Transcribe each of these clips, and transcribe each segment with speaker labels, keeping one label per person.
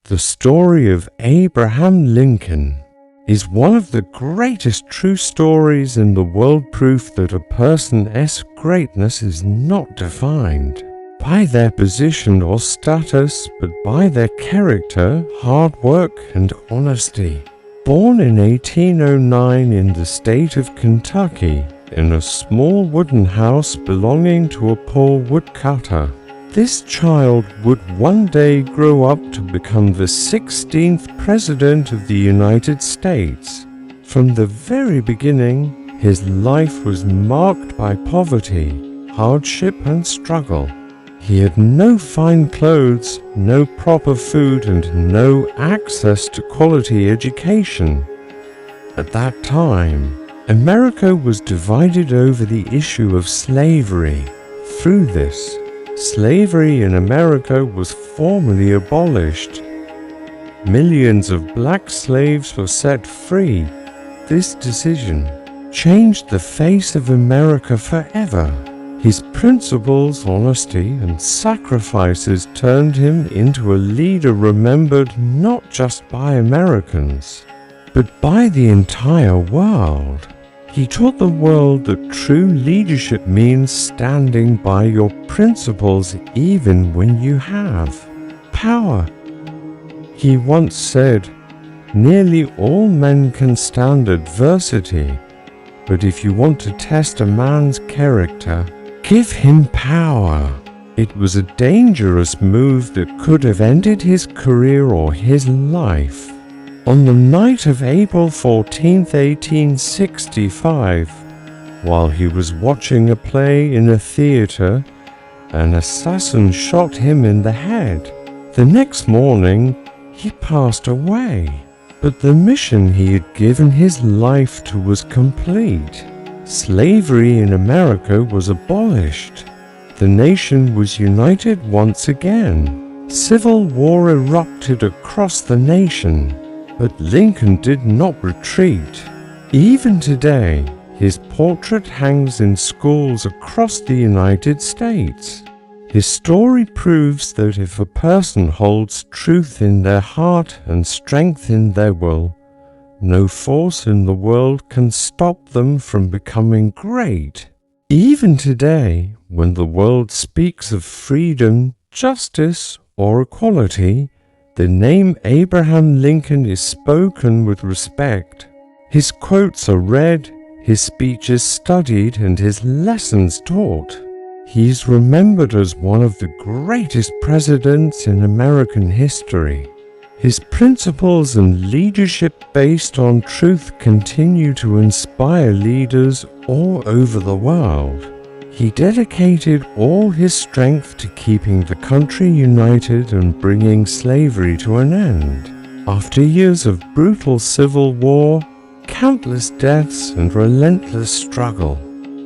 Speaker 1: The story of Abraham Lincoln is one of the greatest true stories in the world, proof that a person's greatness is not defined by their position or status, but by their character, hard work, and honesty. Born in 1809 in the state of Kentucky, in a small wooden house belonging to a poor woodcutter, this child would one day grow up to become the 16th President of the United States. From the very beginning, his life was marked by poverty, hardship, and struggle. He had no fine clothes, no proper food, and no access to quality education. At that time, America was divided over the issue of slavery. Through this, slavery in America was formally abolished. Millions of black slaves were set free. This decision changed the face of America forever. His principles, honesty, and sacrifices turned him into a leader remembered not just by Americans, but by the entire world. He taught the world that true leadership means standing by your principles even when you have power. He once said, "Nearly all men can stand adversity, but if you want to test a man's character, give him power." It was a dangerous move that could have ended his career or his life. On the night of April 14, 1865, while he was watching a play in a theater, an assassin shot him in the head. The next morning, he passed away, but the mission he had given his life to was complete. Slavery in America was abolished. The nation was united once again. Civil war erupted across the nation. But Lincoln did not retreat. Even today, his portrait hangs in schools across the United States. His story proves that if a person holds truth in their heart and strength in their will, no force in the world can stop them from becoming great. Even today, when the world speaks of freedom, justice, or equality, the name Abraham Lincoln is spoken with respect. His quotes are read, his speeches studied, and his lessons taught. He is remembered as one of the greatest presidents in American history. His principles and leadership based on truth continue to inspire leaders all over the world. He dedicated all his strength to keeping the country united and bringing slavery to an end. After years of brutal civil war, countless deaths, and relentless struggle,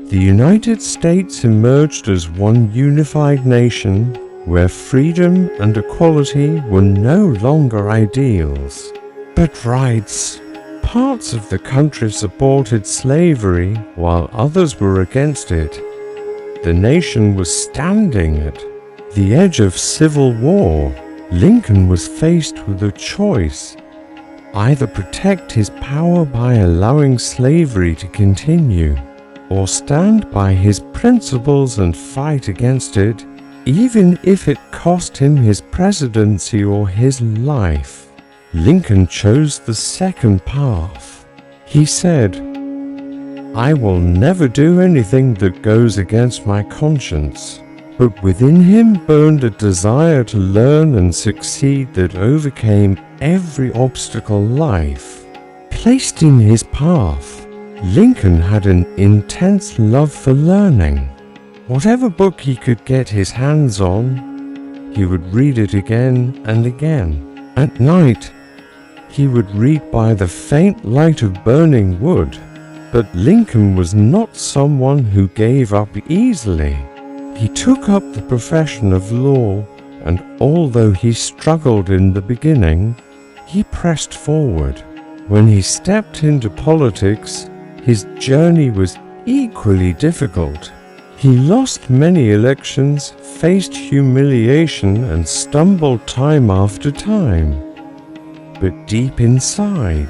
Speaker 1: the United States emerged as one unified nation where freedom and equality were no longer ideals, but rights. Parts of the country supported slavery while others were against it. The nation was standing at the edge of civil war. Lincoln was faced with a choice: either protect his power by allowing slavery to continue, or stand by his principles and fight against it, even if it cost him his presidency or his life. Lincoln chose the second path. He said, "I will never do anything that goes against my conscience." But within him burned a desire to learn and succeed that overcame every obstacle life placed in his path. Lincoln had an intense love for learning. Whatever book he could get his hands on, he would read it again and again. At night, he would read by the faint light of burning wood. But Lincoln was not someone who gave up easily. He took up the profession of law, and although he struggled in the beginning, he pressed forward. When he stepped into politics, his journey was equally difficult. He lost many elections, faced humiliation, and stumbled time after time. but deep inside,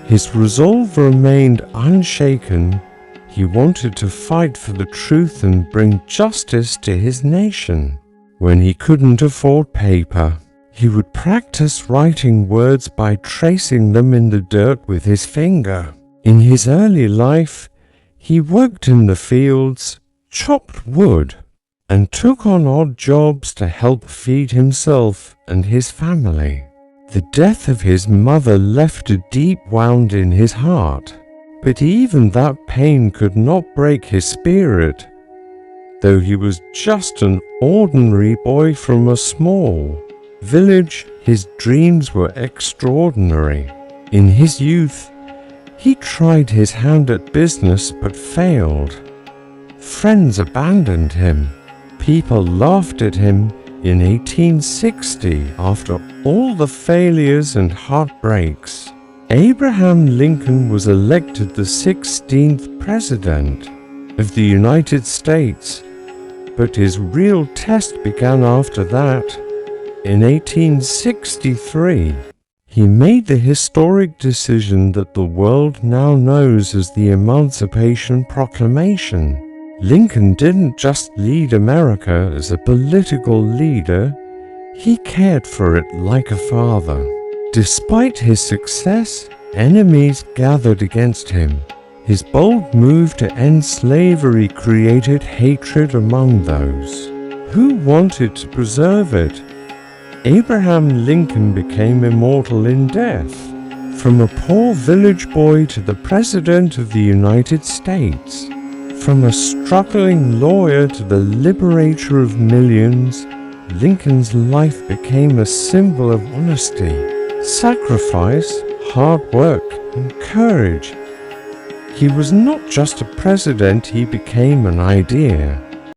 Speaker 1: his resolve remained unshaken. He wanted to fight for the truth and bring justice to his nation. When he couldn't afford paper, he would practice writing words by tracing them in the dirt with his finger. In his early life, he worked in the fields, chopped wood, and took on odd jobs to help feed himself and his family. The death of his mother left a deep wound in his heart, but even that pain could not break his spirit. Though he was just an ordinary boy from a small village, his dreams were extraordinary. In his youth, he tried his hand at business but failed. Friends abandoned him. People laughed at him. In 1860, after all the failures and heartbreaks, Abraham Lincoln was elected the 16th President of the United States, but his real test began after that. In 1863, he made the historic decision that the world now knows as the Emancipation Proclamation. Lincoln didn't just lead America as a political leader, he cared for it like a father. Despite his success, enemies gathered against him. His bold move to end slavery created hatred among those who wanted to preserve it. Abraham Lincoln became immortal in death. From a poor village boy to the President of the United States, from a struggling lawyer to the liberator of millions, Lincoln's life became a symbol of honesty, sacrifice, hard work, and courage. He was not just a president, he became an idea.